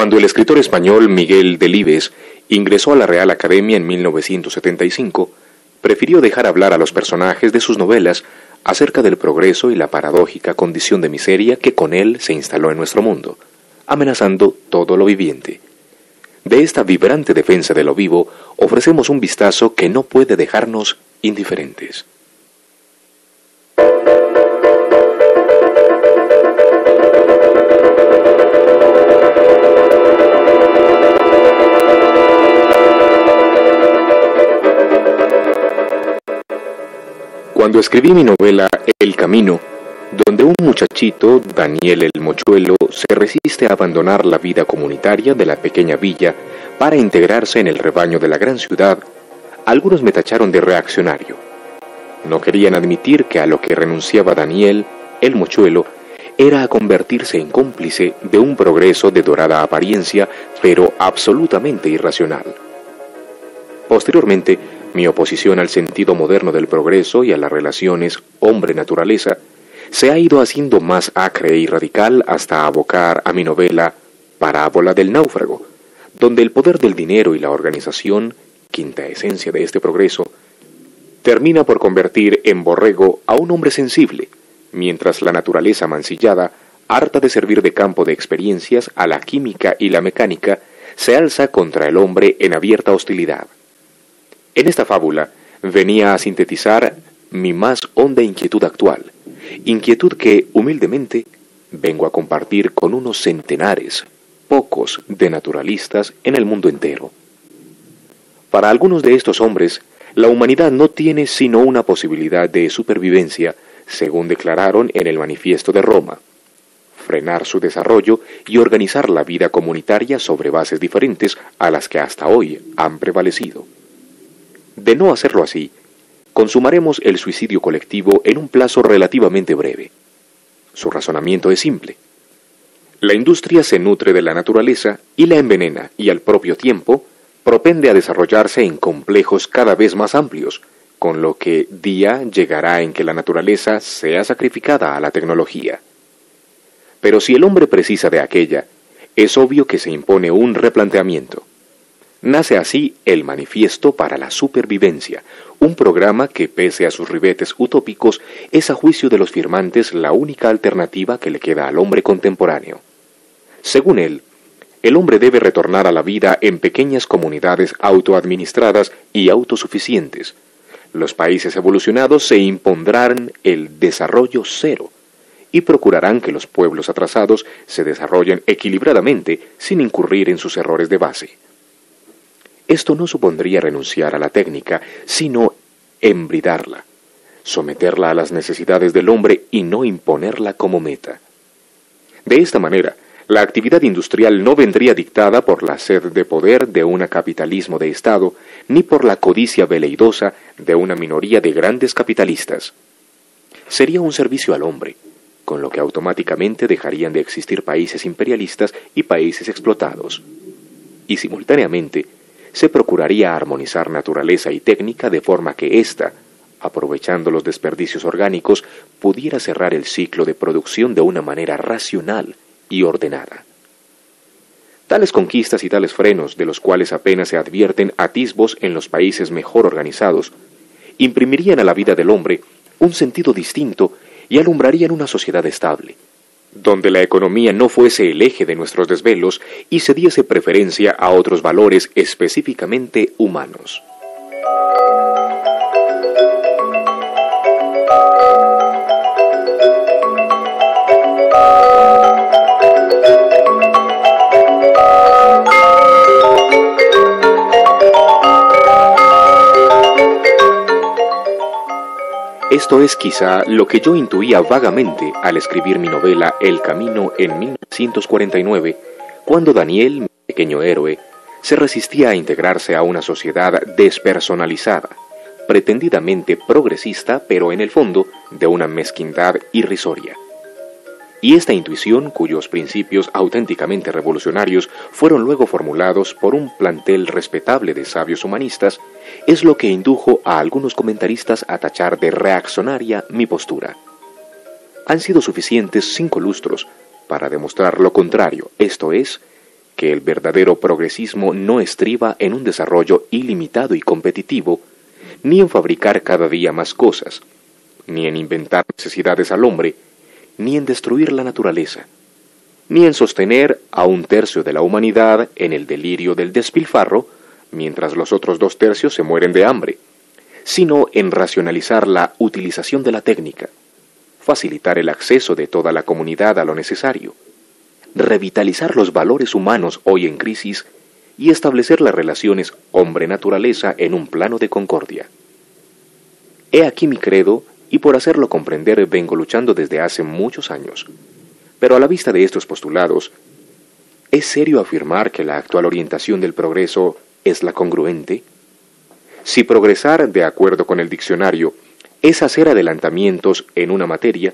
Cuando el escritor español Miguel Delibes ingresó a la Real Academia en 1975, prefirió dejar hablar a los personajes de sus novelas acerca del progreso y la paradójica condición de miseria que con él se instaló en nuestro mundo, amenazando todo lo viviente. De esta vibrante defensa de lo vivo, ofrecemos un vistazo que no puede dejarnos indiferentes. Cuando escribí mi novela El Camino, donde un muchachito, Daniel el Mochuelo, se resiste a abandonar la vida comunitaria de la pequeña villa para integrarse en el rebaño de la gran ciudad, algunos me tacharon de reaccionario. No querían admitir que a lo que renunciaba Daniel, el Mochuelo, era a convertirse en cómplice de un progreso de dorada apariencia, pero absolutamente irracional. Posteriormente, mi oposición al sentido moderno del progreso y a las relaciones hombre-naturaleza se ha ido haciendo más acre y radical hasta abocar a mi novela Parábola del náufrago, donde el poder del dinero y la organización, quinta esencia de este progreso, termina por convertir en borrego a un hombre sensible, mientras la naturaleza mancillada, harta de servir de campo de experiencias a la química y la mecánica, se alza contra el hombre en abierta hostilidad. En esta fábula venía a sintetizar mi más honda inquietud actual, inquietud que, humildemente, vengo a compartir con unos centenares, pocos, de naturalistas en el mundo entero. Para algunos de estos hombres, la humanidad no tiene sino una posibilidad de supervivencia, según declararon en el Manifiesto de Roma: frenar su desarrollo y organizar la vida comunitaria sobre bases diferentes a las que hasta hoy han prevalecido. De no hacerlo así, consumaremos el suicidio colectivo en un plazo relativamente breve. Su razonamiento es simple. La industria se nutre de la naturaleza y la envenena, y al propio tiempo propende a desarrollarse en complejos cada vez más amplios, con lo que día llegará en que la naturaleza sea sacrificada a la tecnología. Pero si el hombre precisa de aquella, es obvio que se impone un replanteamiento. Nace así el Manifiesto para la Supervivencia, un programa que, pese a sus ribetes utópicos, es a juicio de los firmantes la única alternativa que le queda al hombre contemporáneo. Según él, el hombre debe retornar a la vida en pequeñas comunidades autoadministradas y autosuficientes. Los países evolucionados se impondrán el desarrollo cero y procurarán que los pueblos atrasados se desarrollen equilibradamente sin incurrir en sus errores de base. Esto no supondría renunciar a la técnica, sino embridarla, someterla a las necesidades del hombre y no imponerla como meta. De esta manera, la actividad industrial no vendría dictada por la sed de poder de un capitalismo de Estado, ni por la codicia veleidosa de una minoría de grandes capitalistas. Sería un servicio al hombre, con lo que automáticamente dejarían de existir países imperialistas y países explotados. Y simultáneamente, se procuraría armonizar naturaleza y técnica de forma que ésta, aprovechando los desperdicios orgánicos, pudiera cerrar el ciclo de producción de una manera racional y ordenada. Tales conquistas y tales frenos, de los cuales apenas se advierten atisbos en los países mejor organizados, imprimirían a la vida del hombre un sentido distinto y alumbrarían una sociedad estable, donde la economía no fuese el eje de nuestros desvelos y se diese preferencia a otros valores específicamente humanos. Esto es quizá lo que yo intuía vagamente al escribir mi novela El Camino en 1949, cuando Daniel, mi pequeño héroe, se resistía a integrarse a una sociedad despersonalizada, pretendidamente progresista, pero en el fondo de una mezquindad irrisoria. Y esta intuición, cuyos principios auténticamente revolucionarios fueron luego formulados por un plantel respetable de sabios humanistas, es lo que indujo a algunos comentaristas a tachar de reaccionaria mi postura. Han sido suficientes 5 lustros para demostrar lo contrario, esto es, que el verdadero progresismo no estriba en un desarrollo ilimitado y competitivo, ni en fabricar cada día más cosas, ni en inventar necesidades al hombre, ni en destruir la naturaleza, ni en sostener a 1/3 de la humanidad en el delirio del despilfarro, mientras los otros 2/3 se mueren de hambre, sino en racionalizar la utilización de la técnica, facilitar el acceso de toda la comunidad a lo necesario, revitalizar los valores humanos hoy en crisis y establecer las relaciones hombre-naturaleza en un plano de concordia. He aquí mi credo, y por hacerlo comprender vengo luchando desde hace muchos años. Pero a la vista de estos postulados, ¿es serio afirmar que la actual orientación del progreso es la congruente? Si progresar, de acuerdo con el diccionario, es hacer adelantamientos en una materia,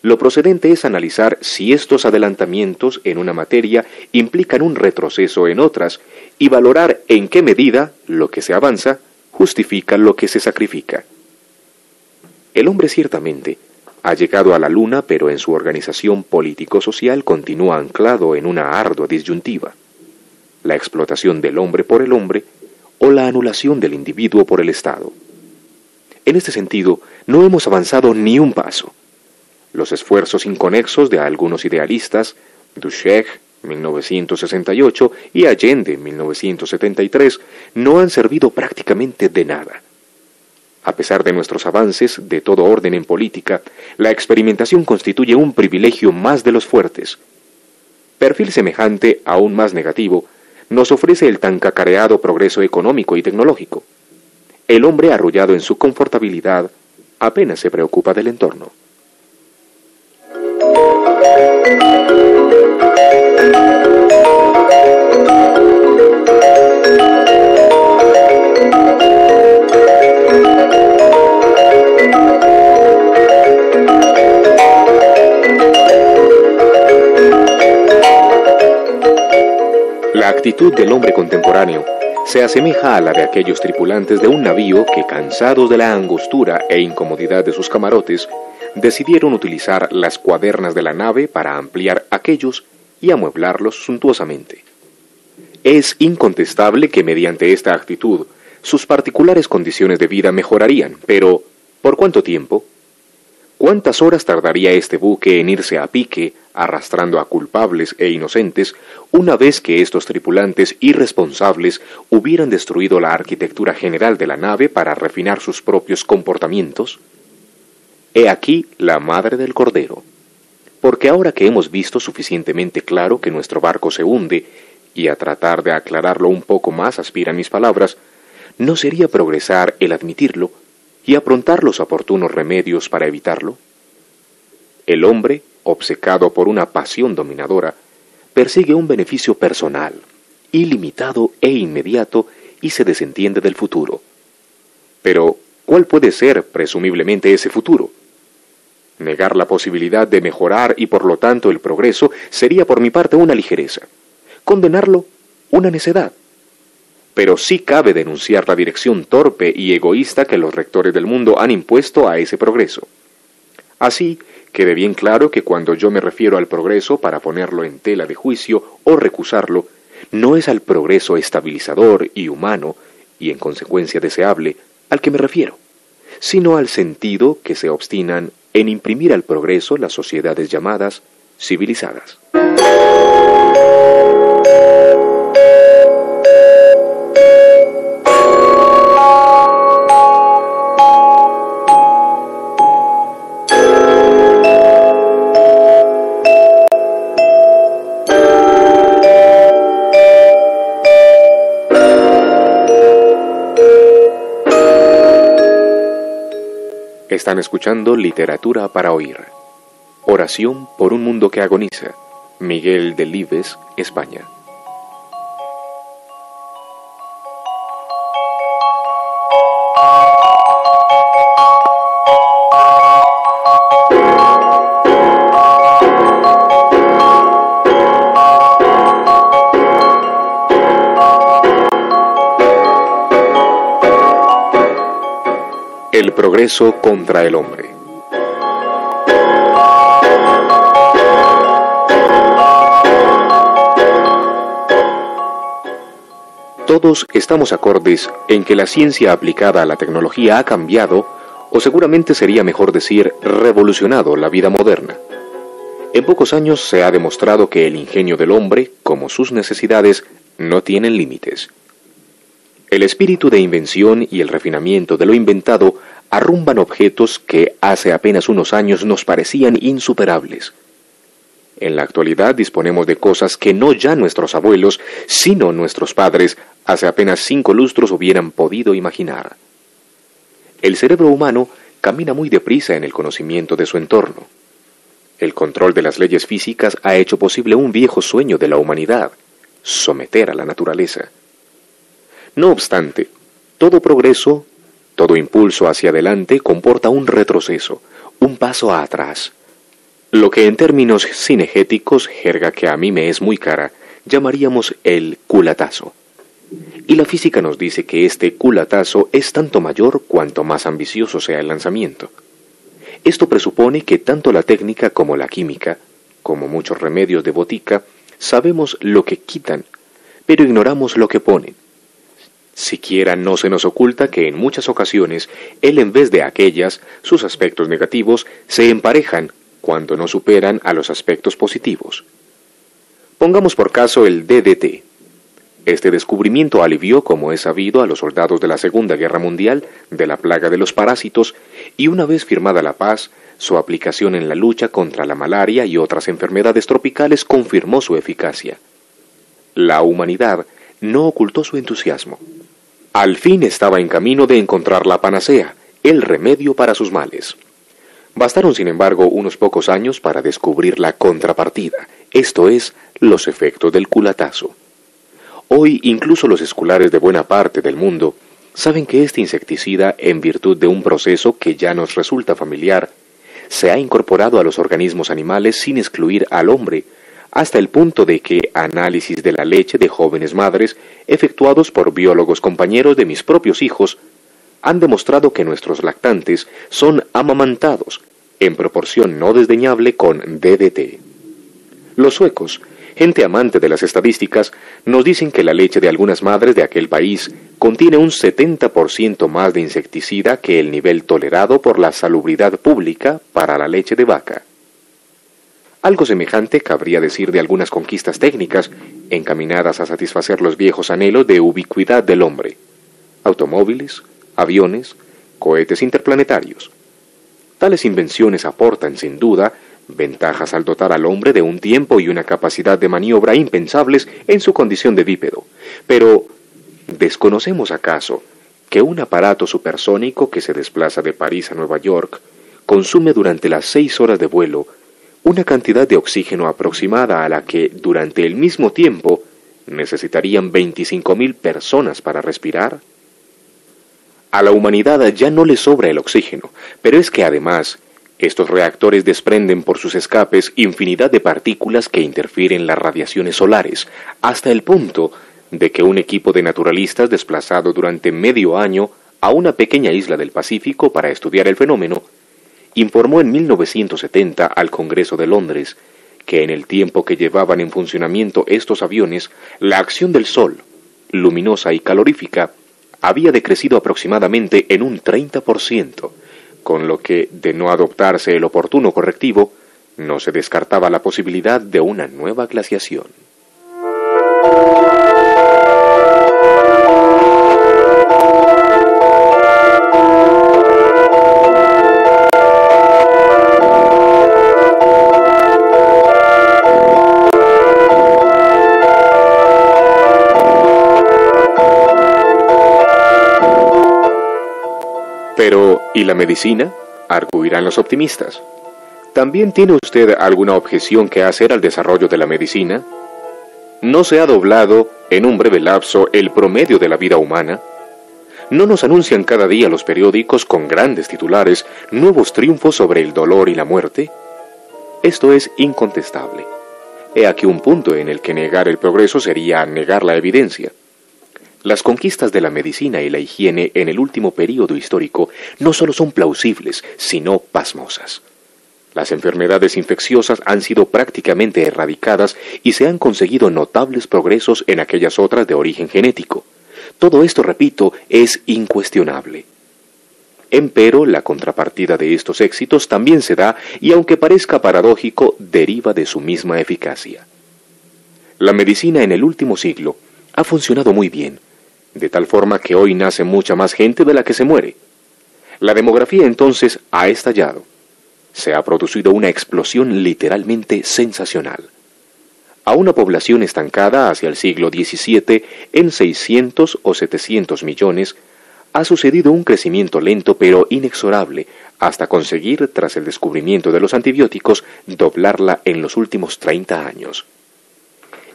lo procedente es analizar si estos adelantamientos en una materia implican un retroceso en otras y valorar en qué medida lo que se avanza justifica lo que se sacrifica. El hombre ciertamente ha llegado a la luna, pero en su organización político-social continúa anclado en una ardua disyuntiva: la explotación del hombre por el hombre o la anulación del individuo por el Estado. En este sentido, no hemos avanzado ni un paso. Los esfuerzos inconexos de algunos idealistas, Duhigg, 1968, y Allende, 1973, no han servido prácticamente de nada. A pesar de nuestros avances de todo orden en política, la experimentación constituye un privilegio más de los fuertes. Perfil semejante, aún más negativo, nos ofrece el tan cacareado progreso económico y tecnológico. El hombre, arrullado en su confortabilidad, apenas se preocupa del entorno. La actitud del hombre contemporáneo se asemeja a la de aquellos tripulantes de un navío que, cansados de la angostura e incomodidad de sus camarotes, decidieron utilizar las cuadernas de la nave para ampliar aquellos y amueblarlos suntuosamente. Es incontestable que mediante esta actitud sus particulares condiciones de vida mejorarían, pero ¿por cuánto tiempo? ¿Cuántas horas tardaría este buque en irse a pique, arrastrando a culpables e inocentes, una vez que estos tripulantes irresponsables hubieran destruido la arquitectura general de la nave para refinar sus propios comportamientos? He aquí la madre del cordero. Porque ahora que hemos visto suficientemente claro que nuestro barco se hunde, y a tratar de aclararlo un poco más aspiran mis palabras, ¿no sería progresar el admitirlo y aprontar los oportunos remedios para evitarlo? El hombre, obcecado por una pasión dominadora, persigue un beneficio personal, ilimitado e inmediato, y se desentiende del futuro. Pero, ¿cuál puede ser, presumiblemente, ese futuro? Negar la posibilidad de mejorar y por lo tanto el progreso sería por mi parte una ligereza. Condenarlo, una necedad. Pero sí cabe denunciar la dirección torpe y egoísta que los rectores del mundo han impuesto a ese progreso. Así, quede bien claro que cuando yo me refiero al progreso para ponerlo en tela de juicio o recusarlo, no es al progreso estabilizador y humano, y en consecuencia deseable, al que me refiero, sino al sentido que se obstinan en imprimir al progreso las sociedades llamadas civilizadas. Están escuchando Literatura para Oír. Oración por un mundo que agoniza. Miguel Delibes, España. El progreso contra el hombre. Todos estamos acordes en que la ciencia aplicada a la tecnología ha cambiado, o seguramente sería mejor decir, revolucionado la vida moderna. En pocos años se ha demostrado que el ingenio del hombre, como sus necesidades, no tienen límites. El espíritu de invención y el refinamiento de lo inventado arrumban objetos que hace apenas unos años nos parecían insuperables. En la actualidad disponemos de cosas que no ya nuestros abuelos, sino nuestros padres, hace apenas 5 lustros hubieran podido imaginar. El cerebro humano camina muy deprisa en el conocimiento de su entorno. El control de las leyes físicas ha hecho posible un viejo sueño de la humanidad: someter a la naturaleza. No obstante, todo progreso, todo impulso hacia adelante comporta un retroceso, un paso atrás. Lo que en términos cinegéticos, jerga que a mí me es muy cara, llamaríamos el culatazo. Y la física nos dice que este culatazo es tanto mayor cuanto más ambicioso sea el lanzamiento. Esto presupone que tanto la técnica como la química, como muchos remedios de botica, sabemos lo que quitan, pero ignoramos lo que ponen. Siquiera no se nos oculta que en muchas ocasiones, él en vez de aquellas, sus aspectos negativos, se emparejan cuando no superan a los aspectos positivos. Pongamos por caso el DDT. Este descubrimiento alivió, como es sabido, a los soldados de la Segunda Guerra Mundial de la plaga de los parásitos, y una vez firmada la paz, su aplicación en la lucha contra la malaria y otras enfermedades tropicales confirmó su eficacia. La humanidad no ocultó su entusiasmo. Al fin estaba en camino de encontrar la panacea, el remedio para sus males. Bastaron, sin embargo, unos pocos años para descubrir la contrapartida, esto es, los efectos del culatazo. Hoy, incluso los escolares de buena parte del mundo saben que este insecticida, en virtud de un proceso que ya nos resulta familiar, se ha incorporado a los organismos animales sin excluir al hombre, hasta el punto de que análisis de la leche de jóvenes madres, efectuados por biólogos compañeros de mis propios hijos, han demostrado que nuestros lactantes son amamantados, en proporción no desdeñable, con DDT. Los suecos, gente amante de las estadísticas, nos dicen que la leche de algunas madres de aquel país contiene un 70% más de insecticida que el nivel tolerado por la salubridad pública para la leche de vaca. Algo semejante cabría decir de algunas conquistas técnicas encaminadas a satisfacer los viejos anhelos de ubicuidad del hombre: automóviles, aviones, cohetes interplanetarios. Tales invenciones aportan, sin duda, ventajas al dotar al hombre de un tiempo y una capacidad de maniobra impensables en su condición de bípedo. Pero, ¿desconocemos acaso que un aparato supersónico que se desplaza de París a Nueva York consume durante las 6 horas de vuelo una cantidad de oxígeno aproximada a la que, durante el mismo tiempo, necesitarían 25.000 personas para respirar? A la humanidad ya no le sobra el oxígeno, pero es que además, estos reactores desprenden por sus escapes infinidad de partículas que interfieren las radiaciones solares, hasta el punto de que un equipo de naturalistas desplazado durante medio año a una pequeña isla del Pacífico para estudiar el fenómeno, informó en 1970 al Congreso de Londres que en el tiempo que llevaban en funcionamiento estos aviones, la acción del Sol, luminosa y calorífica, había decrecido aproximadamente en un 30%, con lo que, de no adoptarse el oportuno correctivo, no se descartaba la posibilidad de una nueva glaciación. Pero, ¿y la medicina?, arguirán los optimistas. ¿También tiene usted alguna objeción que hacer al desarrollo de la medicina? ¿No se ha doblado, en un breve lapso, el promedio de la vida humana? ¿No nos anuncian cada día los periódicos con grandes titulares nuevos triunfos sobre el dolor y la muerte? Esto es incontestable. He aquí un punto en el que negar el progreso sería negar la evidencia. Las conquistas de la medicina y la higiene en el último período histórico no solo son plausibles, sino pasmosas. Las enfermedades infecciosas han sido prácticamente erradicadas y se han conseguido notables progresos en aquellas otras de origen genético. Todo esto, repito, es incuestionable. Empero, la contrapartida de estos éxitos también se da, y aunque parezca paradójico, deriva de su misma eficacia. La medicina en el último siglo ha funcionado muy bien, de tal forma que hoy nace mucha más gente de la que se muere. La demografía entonces ha estallado. Se ha producido una explosión literalmente sensacional. A una población estancada hacia el siglo XVII en 600 o 700 millones, ha sucedido un crecimiento lento pero inexorable hasta conseguir, tras el descubrimiento de los antibióticos, doblarla en los últimos 30 años.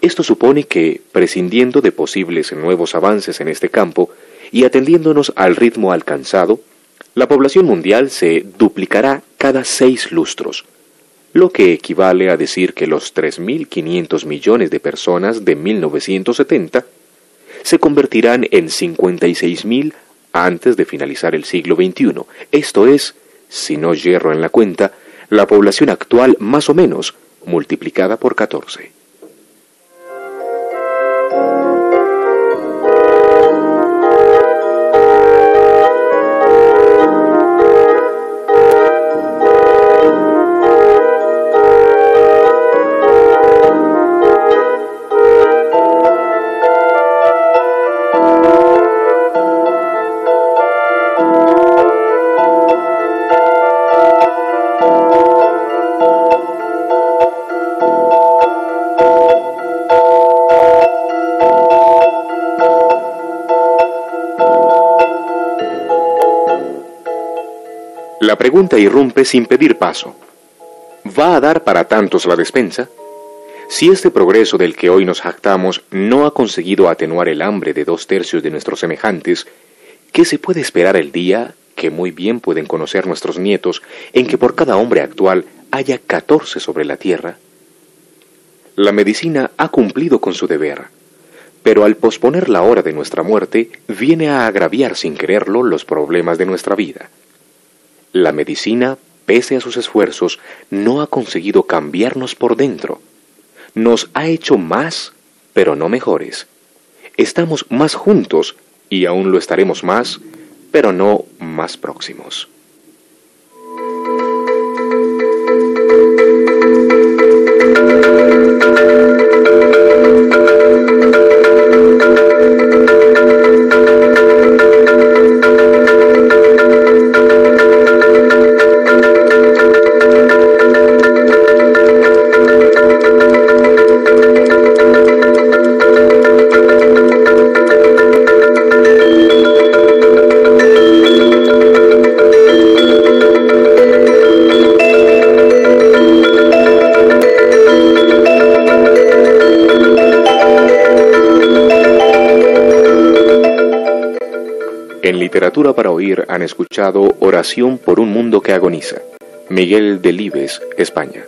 Esto supone que, prescindiendo de posibles nuevos avances en este campo y atendiéndonos al ritmo alcanzado, la población mundial se duplicará cada 6 lustros, lo que equivale a decir que los 3.500 millones de personas de 1970 se convertirán en 56.000 antes de finalizar el siglo XXI. Esto es, si no yerro en la cuenta, la población actual más o menos multiplicada por 14. La pregunta irrumpe sin pedir paso. ¿Va a dar para tantos la despensa? Si este progreso del que hoy nos jactamos no ha conseguido atenuar el hambre de 2/3 de nuestros semejantes, ¿qué se puede esperar el día, que muy bien pueden conocer nuestros nietos, en que por cada hombre actual haya 14 sobre la tierra? La medicina ha cumplido con su deber, pero al posponer la hora de nuestra muerte, viene a agraviar sin quererlo los problemas de nuestra vida. La medicina, pese a sus esfuerzos, no ha conseguido cambiarnos por dentro. Nos ha hecho más, pero no mejores. Estamos más juntos, y aún lo estaremos más, pero no más próximos. En Literatura para Oír han escuchado Oración por un mundo que agoniza. Miguel Delibes, España.